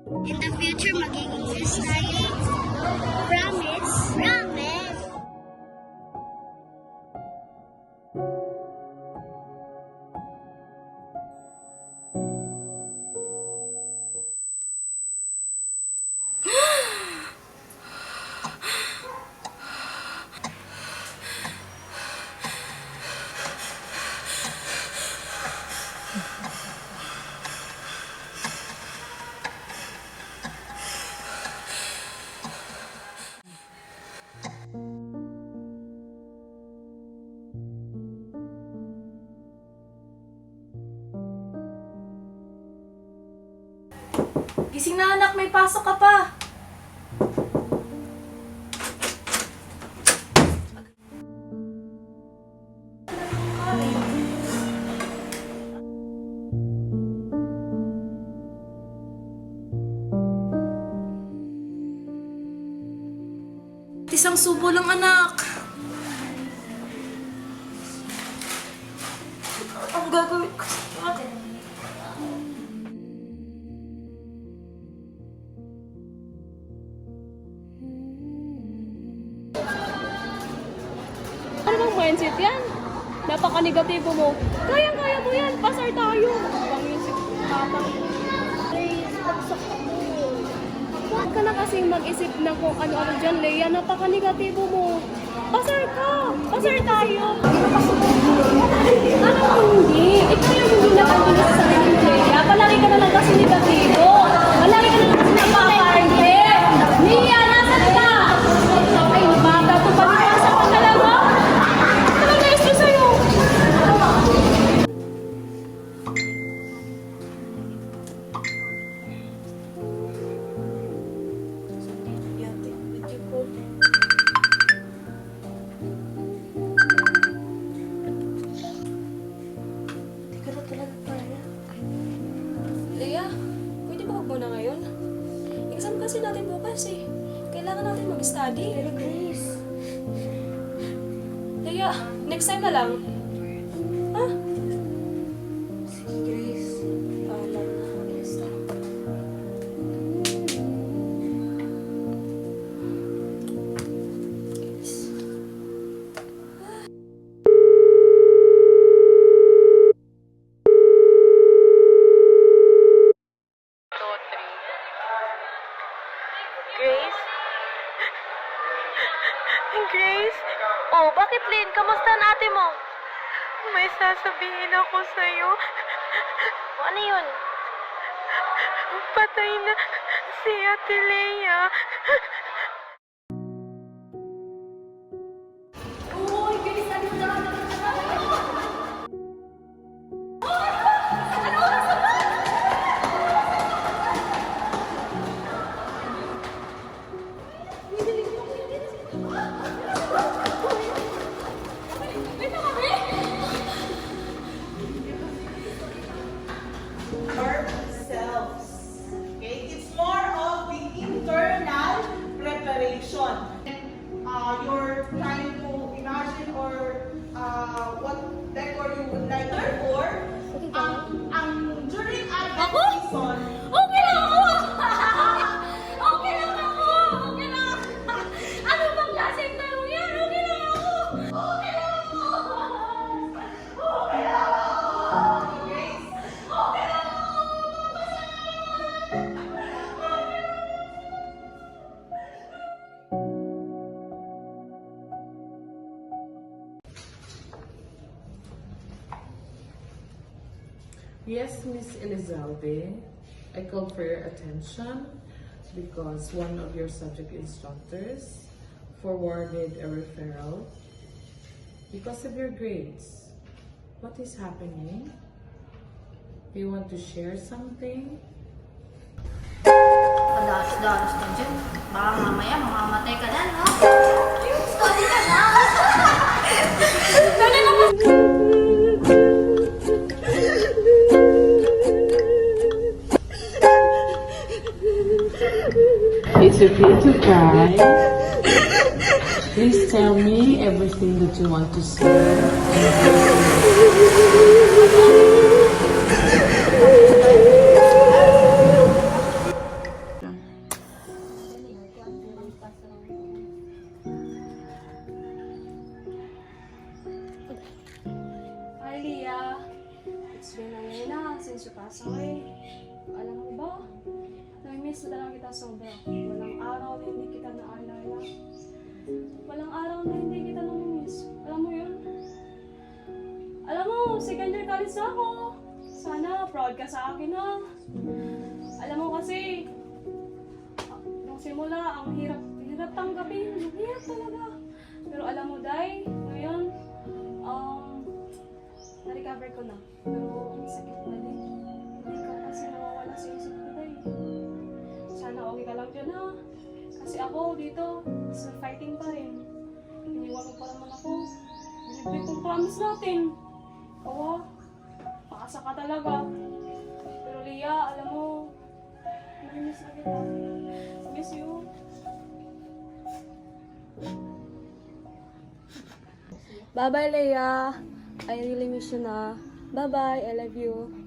In the future, magiging sis tayo. Promise? Promise! Gising na anak, may pasok ka pa. Isang subo lang anak. Ang gagawin ko sa atin. Ano bang mindset yan? Napaka-negatibo mo. Kaya-kaya mo yan. Pasar tayo. Pang yun si tatang. Please, pagsak mo. Huwag ka na kasing mag-isip na kung ano-ano dyan, Leia. Napaka-negatibo mo. Pasar ka. Pasar tayo. Ano hindi? Ikaw yung hindi napandinig sa sarili mo, Leia. Palagi ka na lang kasi negatibo. Palagi ka na lang kasi napaka-arte. Leia, nasan ka? Ay, bata. Ito pa rin sa pagkalawa. Leia, pwede ba wag muna ngayon? Exam kasi natin bukas eh. Kailangan natin mag-study. Pero Grace, Leia, next time na lang. Ha? sige Grace. Paalam na. Next time. Grace? Grace? Oh, bakit Lynn? Kamusta ang ate mo? May sasabihin ako sa'yo. Ano yun? Patay na si Ate Leia. Ourselves. Okay? It's more of the internal preparation. You're trying to imagine or what decor you would like. Therefore, during Advent season, Okay lang ako! Okay lang ako! Okay lang ako! Ano bang klaseng tanong yan? Okay lang ako! Okay lang ako! Okay lang ako! Grace, Okay lang ako! Yes, Miss Elizalde, I called for your attention because one of your subject instructors forwarded a referral because of your grades. What is happening? Do you want to share something? Dalos-dalos ka dyan. Baka mamaya mamamatay ka na, no? Study ka na! Dali naman! It's okay to cry. Please tell me everything that you want to say. since you passed away. Alam mo ba, nami-miss na talaga kita sobra. Walang araw na hindi kita naalala. Walang araw na hindi kita nami-miss. Alam mo yun? Alam mo, second year college na ako. Sana, proud ka sa akin ha. Alam mo kasi, nung simula, ang hirap tanggapin. Ang hirap talaga. Pero alam mo, Day, ngayon, na-recover ko na. Pero ang sakit na din. Hindi ka kasi nawawala sa isip ko, Day. Sana okay ka lang dyan ha. Kasi ako dito, still fighting pa rin. Iniwan mo pa naman ako. Binibig kong promise natin. Oo, pakasa ka talaga. Pero Lia, alam mo, namiss na kita. Miss you. Bye-bye, Leia. I really miss you na. Bye-bye. I love you.